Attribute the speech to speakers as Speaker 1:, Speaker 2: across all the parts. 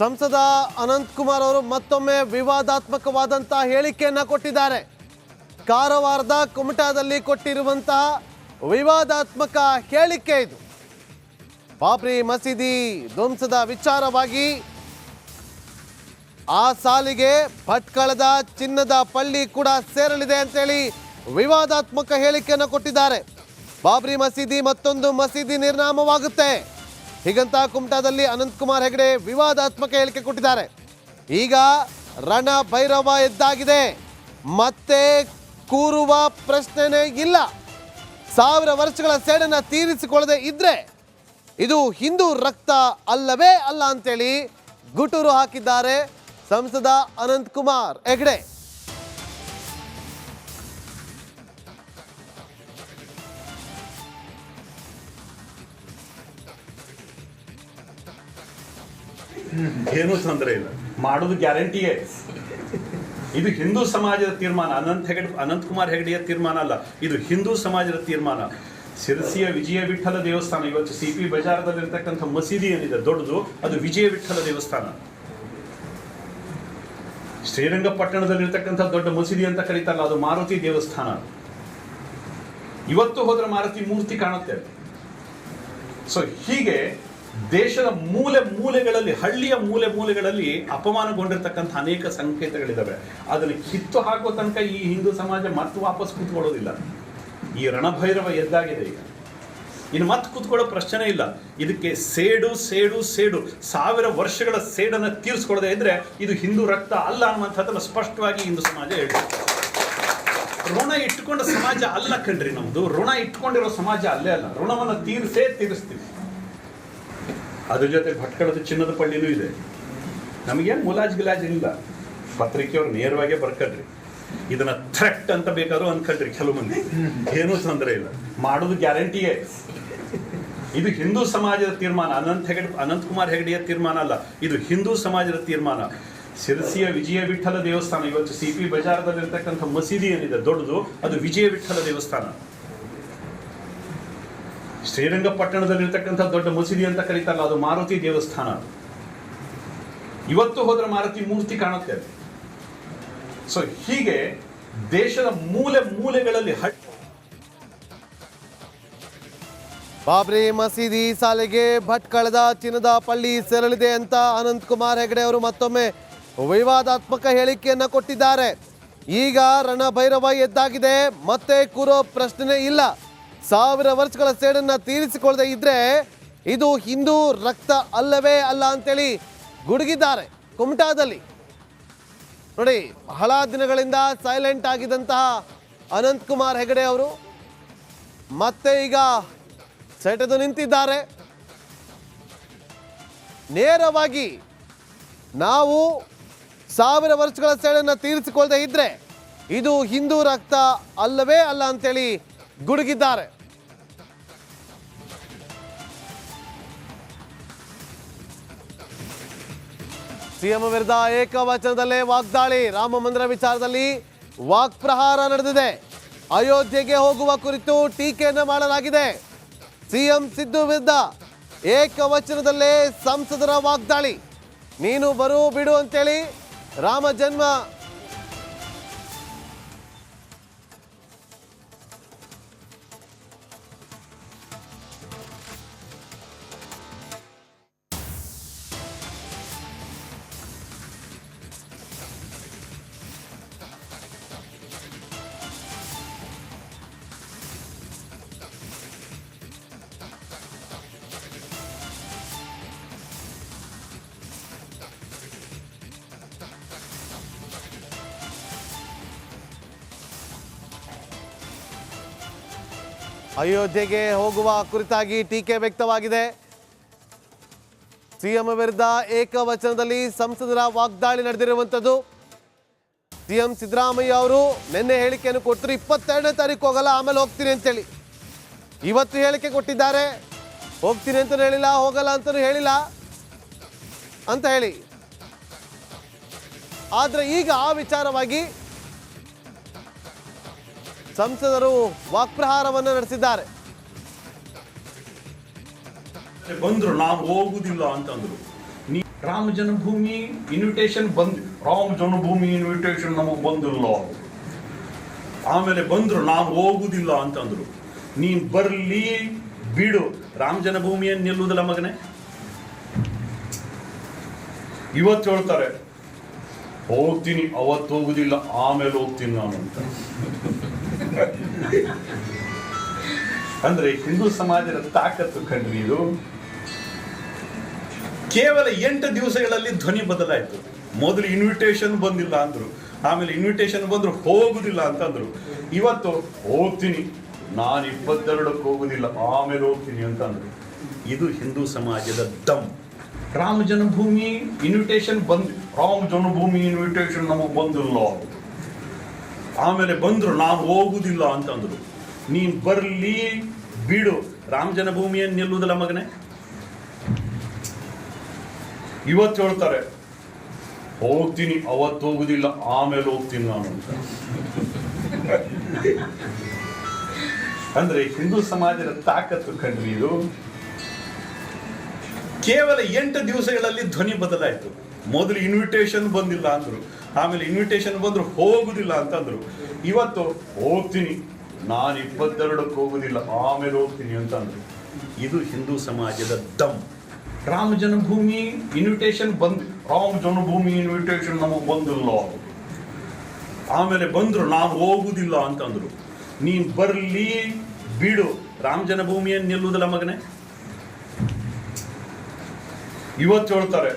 Speaker 1: ಸಂಸದ ಅನಂತಕುಮಾರ್ ಅವರು ಮತ್ತೊಮ್ಮೆ ವಿವಾದಾತ್ಮಕವಾದಂತಹ ಹೇಳಿಕೆಯನ್ನ ಕೊಟ್ಟಿದ್ದಾರೆ. ಕಾರವಾರದ ಕುಮಟಾದಲ್ಲಿ ಕೊಟ್ಟಿರುವಂತಹ ವಿವಾದಾತ್ಮಕ ಹೇಳಿಕೆ ಇದು. ಬಾಬ್ರಿ ಮಸೀದಿ ಧ್ವಂಸದ ವಿಚಾರವಾಗಿ ಆ ಸಾಲಿಗೆ ಭಟ್ಕಳದ ಚಿನ್ನದ ಪಳ್ಳಿ ಕೂಡ ಸೇರಲಿದೆ ಅಂತೇಳಿ ವಿವಾದಾತ್ಮಕ ಹೇಳಿಕೆಯನ್ನು ಕೊಟ್ಟಿದ್ದಾರೆ. ಬಾಬ್ರಿ ಮಸೀದಿ ಮತ್ತೊಂದು ಮಸೀದಿ ನಿರ್ನಾಮವಾಗುತ್ತೆ ಹೀಗಂತ ಕುಮಟಾದಲ್ಲಿ ಅನಂತಕುಮಾರ್ ಹೆಗಡೆ ವಿವಾದಾತ್ಮಕ ಹೇಳಿಕೆ ಕೊಟ್ಟಿದ್ದಾರೆ. ಈಗ ರಣ ಭೈರವ ಎದ್ದಾಗಿದೆ, ಮತ್ತೆ ಕೂರುವ ಪ್ರಶ್ನೆನೇ ಇಲ್ಲ. 1000 ವರ್ಷಗಳ ಸೇಡನ್ನ ತೀರಿಸಿಕೊಳ್ಳದೆ ಇದ್ರೆ ಇದು ಹಿಂದೂ ರಕ್ತ ಅಲ್ಲವೇ ಅಲ್ಲ ಅಂತೇಳಿ ಗುಟುರು ಹಾಕಿದ್ದಾರೆ ಸಂಸದ ಅನಂತಕುಮಾರ್ ಹೆಗಡೆ.
Speaker 2: ಏನೂ ತೊಂದರೆ ಇಲ್ಲ, ಮಾಡೋದು ಗ್ಯಾರಂಟಿಯೇ. ಇದು ಹಿಂದೂ ಸಮಾಜದ ತೀರ್ಮಾನ, ಅನಂತಕುಮಾರ್ ಹೆಗಡೆಯ ತೀರ್ಮಾನ ಅಲ್ಲ, ಇದು ಹಿಂದೂ ಸಮಾಜದ ತೀರ್ಮಾನ. ಶಿರಸಿಯ ವಿಜಯ ವಿಠಲ ದೇವಸ್ಥಾನ, ಇವತ್ತು CP ಬಜಾರದಲ್ಲಿರ್ತಕ್ಕಂಥ ಮಸೀದಿ ಏನಿದೆ ದೊಡ್ಡದು, ಅದು ವಿಜಯ ವಿಠಲ ದೇವಸ್ಥಾನ. ಶ್ರೀರಂಗಪಟ್ಟಣದಲ್ಲಿರ್ತಕ್ಕಂಥ ದೊಡ್ಡ ಮಸೀದಿ ಅಂತ ಕರೀತಾರಲ್ಲ, ಅದು ಮಾರುತಿ ದೇವಸ್ಥಾನ. ಇವತ್ತು ಹೋದ್ರೆ ಮಾರುತಿ ಮೂರ್ತಿ ಕಾಣುತ್ತೆ. ಸೊ ಹೀಗೆ ದೇಶದ ಮೂಲೆಗಳಲ್ಲಿ, ಹಳ್ಳಿಯ ಮೂಲೆಗಳಲ್ಲಿ ಅಪಮಾನಗೊಂಡಿರ್ತಕ್ಕಂಥ ಅನೇಕ ಸಂಕೇತಗಳಿದ್ದಾವೆ. ಅದನ್ನು ಕಿತ್ತು ಹಾಕೋ ತನಕ ಈ ಹಿಂದೂ ಸಮಾಜ ಮತ್ತೆ ವಾಪಸ್ ಕೂತ್ಕೊಳ್ಳೋದಿಲ್ಲ. ಈ ರಣಭೈರವ ಎದ್ದಾಗಿದೆ. ಈಗ ಇನ್ನು ಮತ್ತೆ ಕೂತ್ಕೊಳ್ಳೋ ಪ್ರಶ್ನೆ ಇಲ್ಲ. ಇದಕ್ಕೆ ಸೇಡು 1000 ವರ್ಷಗಳ ಸೇಡನ್ನು ತೀರಿಸ್ಕೊಳ್ಳದೆ ಇದ್ರೆ ಇದು ಹಿಂದೂ ರಕ್ತ ಅಲ್ಲ ಅನ್ನುವಂಥದ್ದನ್ನು ಸ್ಪಷ್ಟವಾಗಿ ಹಿಂದೂ ಸಮಾಜ ಹೇಳಿದೆ. ಋಣ ಇಟ್ಕೊಂಡ ಸಮಾಜ ಅಲ್ಲ ಕಣ್ರಿ ನಮ್ದು. ಋಣ ಇಟ್ಕೊಂಡಿರೋ ಸಮಾಜ ಅಲ್ಲೇ ಅಲ್ಲ, ಋಣವನ್ನು ತೀರಿಸ್ತೀವಿ. ಅದ್ರ ಜೊತೆ ಭಟ್ಕಳದ ಚಿನ್ನದ ಪಳ್ಳಿನೂ ಇದೆ. ನಮಗೇನು ಮುಲಾಜ್ ಇಲ್ಲ, ಪತ್ರಿಕೆಯವ್ರು ನೇರವಾಗೇ ಬರ್ಕಳ್ರಿ. ಇದನ್ನ ಥ್ರೆಟ್ ಅಂತ ಬೇಕಾದ್ರೂ ಅನ್ಕಳ್ರಿ ಕೆಲವು ಮಂದಿ, ಏನೂ ತೊಂದರೆ ಇಲ್ಲ, ಮಾಡೋದು ಗ್ಯಾರಂಟಿಯೇ. ಇದು ಹಿಂದೂ ಸಮಾಜದ ತೀರ್ಮಾನ, ಅನಂತಕುಮಾರ್ ಹೆಗಡೆಯ ತೀರ್ಮಾನ ಅಲ್ಲ, ಇದು ಹಿಂದೂ ಸಮಾಜದ ತೀರ್ಮಾನ. ಶಿರಸಿಯ ವಿಜಯ ವಿಠಲ ದೇವಸ್ಥಾನ, ಇವತ್ತು CP ಬಜಾರದಲ್ಲಿರ್ತಕ್ಕಂಥ ಮಸೀದಿ ಏನಿದೆ ದೊಡ್ಡದು, ಅದು ವಿಜಯ ವಿಠಲ ದೇವಸ್ಥಾನ. ಶ್ರೀರಂಗಪಟ್ಟಣದಲ್ಲಿರ್ತಕ್ಕಂಥ ದೊಡ್ಡ ಮಸೀದಿ ಅಂತ ಕರೀತಾರಲ್ಲ, ಅದು ಮಾರುತಿ ದೇವಸ್ಥಾನ. ಇವತ್ತು ಹೋದ್ರೆ ಮಾರುತಿ ಮೂರ್ತಿ ಕಾಣುತ್ತೆ. ಸೊ ಹೀಗೆ ದೇಶದ ಮೂಲೆಗಳಲ್ಲಿ
Speaker 1: ಬಾಬ್ರಿ ಮಸೀದಿ ಸಾಲಿಗೆ ಭಟ್ಕಳದ ಚಿನ್ನದ ಪಳ್ಳಿ ಸೇರಲಿದೆ ಅಂತ ಅನಂತಕುಮಾರ್ ಹೆಗಡೆ ಅವರು ಮತ್ತೊಮ್ಮೆ ವಿವಾದಾತ್ಮಕ ಹೇಳಿಕೆಯನ್ನ ಕೊಟ್ಟಿದ್ದಾರೆ. ಈಗ ರಣಭೈರವ ಎದ್ದಾಗಿದೆ, ಮತ್ತೆ ಕೂರೋ ಪ್ರಶ್ನೆ ಇಲ್ಲ. 1000 ವರ್ಷಗಳ ಸೇಡನ್ನ ತೀರಿಸಿಕೊಳ್ಳದೆ ಇದ್ರೆ ಇದು ಹಿಂದೂ ರಕ್ತ ಅಲ್ಲವೇ ಅಲ್ಲ ಅಂತೇಳಿ ಗುಡುಗಿದ್ದಾರೆ ಕುಮಟಾದಲ್ಲಿ. ನೋಡಿ, ಬಹಳ ದಿನಗಳಿಂದ ಸೈಲೆಂಟ್ ಆಗಿದ್ದಂತಹ ಅನಂತಕುಮಾರ್ ಹೆಗಡೆ ಅವರು ಮತ್ತೆ ಈಗ ಸೆಟೆದು ನಿಂತಿದ್ದಾರೆ. ನೇರವಾಗಿ ನಾವು 1000 ವರ್ಷಗಳ ಸೇಡನ್ನ ತೀರಿಸಿಕೊಳ್ಳದೆ ಇದ್ರೆ ಇದು ಹಿಂದೂ ರಕ್ತ ಅಲ್ಲವೇ ಅಲ್ಲ ಅಂತೇಳಿ ಗುಡುಗಿದ್ದಾರೆ. ಸಿಎಂ ವಿರುದ್ಧ ಏಕವಚನದಲ್ಲೇ ವಾಗ್ದಾಳಿ. ರಾಮ ಮಂದಿರ ವಿಚಾರದಲ್ಲಿ ವಾಕ್ಪ್ರಹಾರ ನಡೆದಿದೆ. ಅಯೋಧ್ಯೆಗೆ ಹೋಗುವ ಕುರಿತು ಟೀಕೆಯನ್ನು ಮಾಡಲಾಗಿದೆ. ಸಿಎಂ ಸಿದ್ದು ವಿರುದ್ಧ ಏಕವಚನದಲ್ಲೇ ಸಂಸದರ ವಾಗ್ದಾಳಿ. ನೀನು ಬರು ಬಿಡು ಅಂತೇಳಿ ರಾಮ ಜನ್ಮ ಅಯೋಧ್ಯೆಗೆ ಹೋಗುವ ಕುರಿತಾಗಿ ಟೀಕೆ ವ್ಯಕ್ತವಾಗಿದೆ. ಸಿಎಂ ವಿರುದ್ಧ ಏಕವಚನದಲ್ಲಿ ಸಂಸದರ ವಾಗ್ದಾಳಿ ನಡೆದಿರುವಂಥದ್ದು. ಸಿಎಂ ಸಿದ್ದರಾಮಯ್ಯ ಅವರು ನಿನ್ನೆ ಹೇಳಿಕೆಯನ್ನು ಕೊಟ್ಟರು, 22ನೇ ತಾರೀಕು ಹೋಗಲ್ಲ, ಆಮೇಲೆ ಹೋಗ್ತೀನಿ ಅಂತೇಳಿ. ಇವತ್ತು ಹೇಳಿಕೆ ಕೊಟ್ಟಿದ್ದಾರೆ, ಹೋಗ್ತೀನಿ ಅಂತಲೂ ಹೇಳಿಲ್ಲ, ಹೋಗಲ್ಲ ಅಂತಲೂ ಹೇಳಿಲ್ಲ ಅಂತ ಹೇಳಿ. ಆದರೆ ಈಗ ಆ ವಿಚಾರವಾಗಿ ಸಂಸದರು ವಾಕ್ಪ್ರಹಾರವನ್ನು ನಡೆಸಿದ್ದಾರೆ.
Speaker 2: ಬಂದ್ರು ನಾವು ಹೋಗುದಿಲ್ಲ ಅಂತಂದ್ರು. ರಾಮ ಜನ್ಮಭೂಮಿ ಇನ್ವಿಟೇಷನ್ ರಾಮ ಜನ್ಮಭೂಮಿ ಇನ್ವಿಟೇಷನ್ ನಮಗೆ ಬಂದಿಲ್ಲ. ಆಮೇಲೆ ಬಂದ್ರು ನಾನು ಹೋಗುದಿಲ್ಲ ಅಂತಂದ್ರು. ನೀನ್ ಬರ್ಲಿ ಬಿಡು, ರಾಮ ಜನ್ಮಭೂಮಿಯನ್ನು ನಿಲ್ಲುವುದಿಲ್ಲ ಮಗನೇ. ಇವತ್ತು ಹೇಳ್ತಾರೆ ಹೋಗ್ತೀನಿ, ಅವತ್ತು ಹೋಗುದಿಲ್ಲ, ಆಮೇಲೆ ಹೋಗ್ತೀನಿ ನಾನು ಅಂತ. ಅಂದ್ರೆ ಹಿಂದೂ ಸಮಾಜದ ತಾಕತ್ತು ಕಂಡ್ರಿ ಇದು. ಕೇವಲ 8 ದಿವಸಗಳಲ್ಲಿ ಧ್ವನಿ ಬದಲಾಯಿತು. ಮೊದಲು ಇನ್ವಿಟೇಷನ್ ಬಂದಿಲ್ಲ ಅಂದ್ರು, ಆಮೇಲೆ ಇನ್ವಿಟೇಷನ್ ಬಂದ್ರು ಹೋಗುದಿಲ್ಲ ಅಂತಂದ್ರು. ಇವತ್ತು ಹೋಗ್ತೀನಿ, ನಾನು 22ಕ್ಕೆ ಹೋಗುದಿಲ್ಲ, ಆಮೇಲೆ ಹೋಗ್ತೀನಿ ಅಂತಂದ್ರು. ಇದು ಹಿಂದೂ ಸಮಾಜದ ದಮ್. ರಾಮ ಜನ್ಮಭೂಮಿ ಇನ್ವಿಟೇಷನ್ ರಾಮ ಜನ್ಮಭೂಮಿ ಇನ್ವಿಟೇಷನ್ ನಮಗೆ ಬಂದಿಲ್ಲ. ಆಮೇಲೆ ಬಂದ್ರು ನಾನು ಹೋಗುದಿಲ್ಲ ಅಂತಂದ್ರು. ನೀನ್ ಬರ್ಲಿ ಬಿಡು, ರಾಮ ಜನ್ಮಭೂಮಿಯನ್ನು ನಿಲ್ಲುವುದಿಲ್ಲ ಮಗನೇ. ಇವತ್ತು ಹೇಳ್ತಾರೆ ಹೋಗ್ತೀನಿ, ಅವತ್ತು ಹೋಗುದಿಲ್ಲ, ಆಮೇಲೆ ಹೋಗ್ತೀನಿ ನಾನು ಅಂತ. ಅಂದ್ರೆ ಹಿಂದೂ ಸಮಾಜದ ತಾಕತ್ತು ಕಂಡ್ರಿ ಇದು. ಕೇವಲ 8 ದಿವಸಗಳಲ್ಲಿ ಧ್ವನಿ ಬದಲಾಯಿತು. ಮೊದಲು ಇನ್ವಿಟೇಷನ್ ಬಂದಿಲ್ಲ ಅಂದ್ರು, ಆಮೇಲೆ ಇನ್ವಿಟೇಷನ್ ಬಂದ್ರು ಹೋಗುದಿಲ್ಲ ಅಂತಂದ್ರು. ಇವತ್ತು ಹೋಗ್ತೀನಿ, ನಾನು 22ಕ್ಕೆ ಹೋಗುದಿಲ್ಲ, ಆಮೇಲೆ ಹೋಗ್ತೀನಿ ಅಂತಂದ್ರು. ಇದು ಹಿಂದೂ ಸಮಾಜದ ದಮ್. ರಾಮ ಜನ್ಮಭೂಮಿ ಇನ್ವಿಟೇಷನ್ ರಾಮ ಜನ್ಮಭೂಮಿ ಇನ್ವಿಟೇಷನ್ ನಮಗೆ ಬಂದಿಲ್ಲ. ಆಮೇಲೆ ಬಂದ್ರು ನಾನು ಹೋಗುದಿಲ್ಲ ಅಂತಂದ್ರು. ನೀನ್ ಬರ್ಲಿ ಬಿಡು, ರಾಮ ಜನ್ಮಭೂಮಿಯನ್ನು ನಿಲ್ಲುವುದಿಲ್ಲ ಮಗನೇ. ಇವತ್ತು ಹೇಳ್ತಾರೆ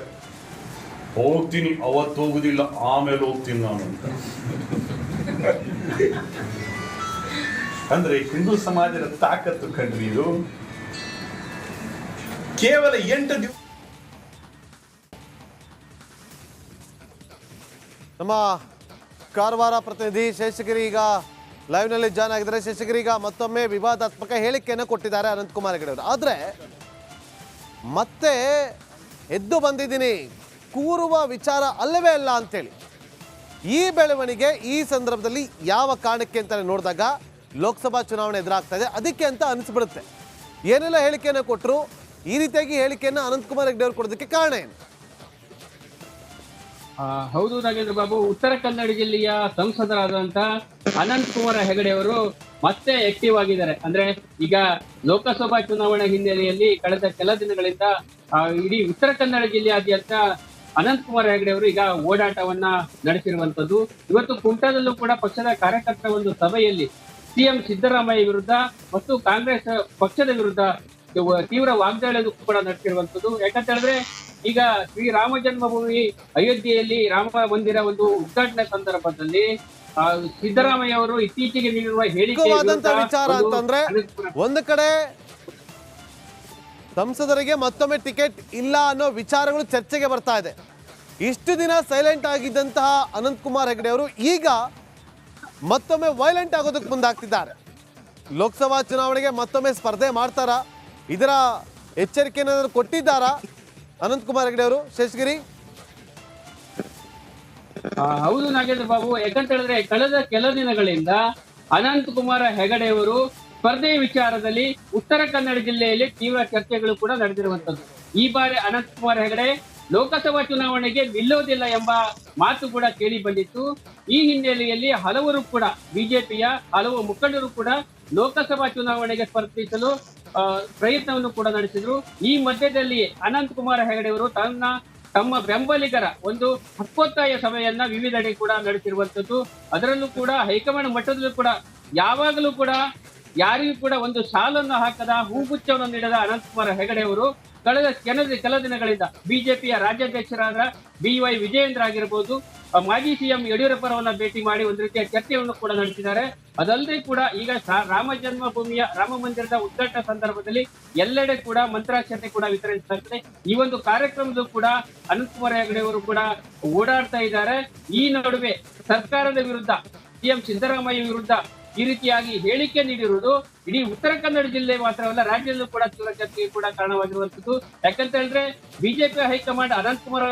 Speaker 2: ಹೋಗ್ತೀನಿ, ಅವತ್ತು ಹೋಗುದಿಲ್ಲ, ಆಮೇಲೆ ಹೋಗ್ತೀನಿ ನಾನು ಅಂತ. ಅಂದ್ರೆ ಹಿಂದೂ ಸಮಾಜದ ತಾಕತ್ತು ಕಂಡ್ರಿ ಇದು. ಕೇವಲ 8 ದಿವಸ.
Speaker 1: ನಮ್ಮ ಕಾರವಾರ ಪ್ರತಿನಿಧಿ ಶೇಷಗಿರಿ ಈಗ ಲೈವ್ನಲ್ಲಿ ಜಾಯ್ನ್ ಆಗಿದ್ದಾರೆ. ಶೇಷಗಿರಿ, ಈಗ ಮತ್ತೊಮ್ಮೆ ವಿವಾದಾತ್ಮಕ ಹೇಳಿಕೆಯನ್ನು ಕೊಟ್ಟಿದ್ದಾರೆ ಅನಂತಕುಮಾರ್ ಹೆಗಡೆ ಅವರು. ಆದರೆ ಮತ್ತೆ ಎದ್ದು ಬಂದಿದ್ದೀನಿ, ಕೂರುವ ವಿಚಾರ ಅಲ್ಲವೇ ಅಲ್ಲ ಅಂತೇಳಿ. ಈ ಬೆಳವಣಿಗೆ ಈ ಸಂದರ್ಭದಲ್ಲಿ ಯಾವ ಕಾರಣಕ್ಕೆ ಅಂತ ನೋಡಿದಾಗ ಲೋಕಸಭಾ ಚುನಾವಣೆ ಎದುರಾಗ್ತಾ ಇದೆ, ಅದಕ್ಕೆ ಅಂತ ಅನಿಸ್ಬಿಡುತ್ತೆ. ಏನೆಲ್ಲ ಹೇಳಿಕೆಯನ್ನು ಕೊಟ್ಟರು, ಈ ರೀತಿಯಾಗಿ ಹೇಳಿಕೆಯನ್ನು ಅನಂತಕುಮಾರ್ ಹೆಗಡೆ ಅವರು ಕೊಡೋದಕ್ಕೆ ಕಾರಣ ಏನು?
Speaker 3: ಹೌದು ನಾಗೇಂದ್ರ ಬಾಬು, ಉತ್ತರ ಕನ್ನಡ ಜಿಲ್ಲೆಯ ಸಂಸದರಾದಂತ ಅನಂತಕುಮಾರ್ ಹೆಗಡೆ ಅವರು ಮತ್ತೆ ಆಕ್ಟಿವ್ ಆಗಿದ್ದಾರೆ. ಅಂದ್ರೆ ಈಗ ಲೋಕಸಭಾ ಚುನಾವಣಾ ಹಿನ್ನೆಲೆಯಲ್ಲಿ ಕಳೆದ ಕೆಲ ದಿನಗಳಿಂದ ಇಡೀ ಉತ್ತರ ಕನ್ನಡ ಜಿಲ್ಲೆಯಾದ್ಯಂತ ಅನಂತಕುಮಾರ್ ಹೆಗಡೆ ಅವರು ಈಗ ಓಡಾಟವನ್ನ ನಡೆಸಿರುವಂತದ್ದು. ಇವತ್ತು ಕುಮಟಾದಲ್ಲೂ ಕೂಡ ಪಕ್ಷದ ಕಾರ್ಯಕರ್ತರ ಒಂದು ಸಭೆಯಲ್ಲಿ ಸಿಎಂ ಸಿದ್ದರಾಮಯ್ಯ ವಿರುದ್ಧ ಮತ್ತು ಕಾಂಗ್ರೆಸ್ ಪಕ್ಷದ ವಿರುದ್ಧ ತೀವ್ರ ವಾಗ್ದಾಳಿಯನ್ನು ಕೂಡ ನಡೆಸಿರುವಂತದ್ದು. ಯಾಕಂತ ಹೇಳಿದ್ರೆ ಈಗ ಶ್ರೀರಾಮ ಜನ್ಮಭೂಮಿ ಅಯೋಧ್ಯೆಯಲ್ಲಿ ರಾಮ ಮಂದಿರ ಒಂದು ಉದ್ಘಾಟನೆ ಸಂದರ್ಭದಲ್ಲಿ ಸಿದ್ದರಾಮಯ್ಯ ಅವರು ಇತ್ತೀಚೆಗೆ ನೀಡಿರುವ ಹೇಳಿಕೆ
Speaker 1: ವಿಚಾರ ಅಂತಂದ್ರೆ, ಒಂದು ಕಡೆ ಸಂಸದರಿಗೆ ಮತ್ತೊಮ್ಮೆ ಟಿಕೆಟ್ ಇಲ್ಲ ಅನ್ನೋ ವಿಚಾರಗಳು ಚರ್ಚೆಗೆ ಬರ್ತಾ ಇದೆ. ಇಷ್ಟು ದಿನ ಸೈಲೆಂಟ್ ಆಗಿದ್ದಂತಹ ಅನಂತಕುಮಾರ್ ಹೆಗಡೆ ಅವರು ಈಗ ಮತ್ತೊಮ್ಮೆ ವೈಲೆಂಟ್ ಆಗೋದಕ್ಕೆ ಮುಂದಾಗ್ತಿದ್ದಾರೆ. ಲೋಕಸಭಾ ಚುನಾವಣೆಗೆ ಮತ್ತೊಮ್ಮೆ ಸ್ಪರ್ಧೆ ಮಾಡ್ತಾರಾ? ಇದರ ಎಚ್ಚರಿಕೆಯನ್ನು ಕೊಟ್ಟಿದ್ದಾರಾ ಅನಂತಕುಮಾರ್ ಹೆಗಡೆ ಅವರು? ಶೇಷಗಿರಿ,
Speaker 3: ಹೌದು ನಾಗೇಂದ್ರ ಬಾಬು, ಯಾಕಂತ ಹೇಳಿದ್ರೆ ಕಳೆದ ಕೆಲ ದಿನಗಳಿಂದ ಅನಂತಕುಮಾರ್ ಹೆಗಡೆ ಅವರು ಸ್ಪರ್ಧೆ ವಿಚಾರದಲ್ಲಿ ಉತ್ತರ ಕನ್ನಡ ಜಿಲ್ಲೆಯಲ್ಲಿ ತೀವ್ರ ಚರ್ಚೆಗಳು ಕೂಡ ನಡೆದಿರುವಂತದ್ದು. ಈ ಬಾರಿ ಅನಂತಕುಮಾರ್ ಹೆಗಡೆ ಲೋಕಸಭಾ ಚುನಾವಣೆಗೆ ನಿಲ್ಲೋದಿಲ್ಲ ಎಂಬ ಮಾತು ಕೂಡ ಕೇಳಿ ಬಂದಿತ್ತು. ಈ ಹಿನ್ನೆಲೆಯಲ್ಲಿ ಹಲವರು ಕೂಡ ಬಿಜೆಪಿಯ ಹಲವು ಮುಖಂಡರು ಕೂಡ ಲೋಕಸಭಾ ಚುನಾವಣೆಗೆ ಸ್ಪರ್ಧಿಸಲು ಪ್ರಯತ್ನವನ್ನು ಕೂಡ ನಡೆಸಿದ್ರು. ಈ ಮಧ್ಯದಲ್ಲಿ ಅನಂತಕುಮಾರ್ ಹೆಗಡೆ ಅವರು ತಮ್ಮ ಬೆಂಬಲಿಗರ ಒಂದು ಹಕ್ಕೊತ್ತಾಯ ಸಭೆಯನ್ನ ವಿವಿಧೆಡೆ ಕೂಡ ನಡೆಸಿರುವಂತದ್ದು. ಅದರಲ್ಲೂ ಕೂಡ ಹೈಕಮಾಂಡ್ ಮಟ್ಟದಲ್ಲೂ ಕೂಡ ಯಾವಾಗಲೂ ಕೂಡ ಯಾರಿಗೂ ಕೂಡ ಒಂದು ಶಾಲನ್ನು ಹಾಕದ, ಹೂಗುಚ್ಛವನ್ನು ನೀಡದ ಅನಂತಕುಮಾರ್ ಹೆಗಡೆ ಅವರು ಕಳೆದ ಕೆಲ ದಿನಗಳಿಂದ ಬಿಜೆಪಿಯ ರಾಜ್ಯಾಧ್ಯಕ್ಷರಾದ BY ವಿಜಯೇಂದ್ರ ಆಗಿರಬಹುದು, ಮಾಜಿ ಸಿಎಂ ಯಡಿಯೂರಪ್ಪರವನ್ನ ಭೇಟಿ ಮಾಡಿ ಒಂದು ರೀತಿಯ ಚರ್ಚೆಯನ್ನು ಕೂಡ ನಡೆಸಿದ್ದಾರೆ. ಅದಲ್ಲದೆ ಕೂಡ ಈಗ ರಾಮ ಜನ್ಮಭೂಮಿಯ ರಾಮ ಮಂದಿರದ ಉದ್ಘಾಟನಾ ಸಂದರ್ಭದಲ್ಲಿ ಎಲ್ಲೆಡೆ ಕೂಡ ಮಂತ್ರಾಕ್ಷತೆ ಕೂಡ ವಿತರಿಸಲಾಗ್ತದೆ. ಈ ಒಂದು ಕಾರ್ಯಕ್ರಮದಲ್ಲೂ ಕೂಡ ಅನಂತಕುಮಾರ್ ಹೆಗಡೆ ಅವರು ಕೂಡ ಓಡಾಡ್ತಾ ಇದ್ದಾರೆ. ಈ ನಡುವೆ ಸರ್ಕಾರದ ವಿರುದ್ಧ ಸಿಎಂ ಸಿದ್ದರಾಮಯ್ಯ ವಿರುದ್ಧ ಈ ರೀತಿಯಾಗಿ ಹೇಳಿಕೆ ನೀಡಿರುವುದು ಇಡೀ ಉತ್ತರ ಕನ್ನಡ ಜಿಲ್ಲೆ ಮಾತ್ರವಲ್ಲ, ರಾಜ್ಯದಲ್ಲೂ ಕೂಡ ತೀವ್ರ ಚರ್ಚೆಗೆ ಕೂಡ ಕಾರಣವಾಗಿರುವಂತದ್ದು. ಯಾಕಂತ ಹೇಳಿದ್ರೆ ಬಿಜೆಪಿ ಹೈಕಮಾಂಡ್ ಅನಂತಕುಮಾರ್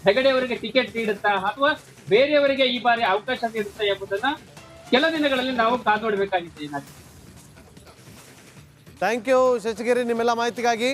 Speaker 3: ಹೆಗಡೆ ಅವರಿಗೆ ಟಿಕೆಟ್ ನೀಡುತ್ತಾ ಅಥವಾ ಬೇರೆಯವರಿಗೆ ಈ ಬಾರಿ ಅವಕಾಶ ನೀಡುತ್ತಾ ಎಂಬುದನ್ನ ಕೆಲ ದಿನಗಳಲ್ಲಿ ನಾವು ಕಾದು ನೋಡಬೇಕಾಗಿದೆ.
Speaker 1: ಥ್ಯಾಂಕ್ ಯು ಶಶಿಗಿರಿ, ನಿಮ್ಮೆಲ್ಲ ಮಾಹಿತಿಗಾಗಿ.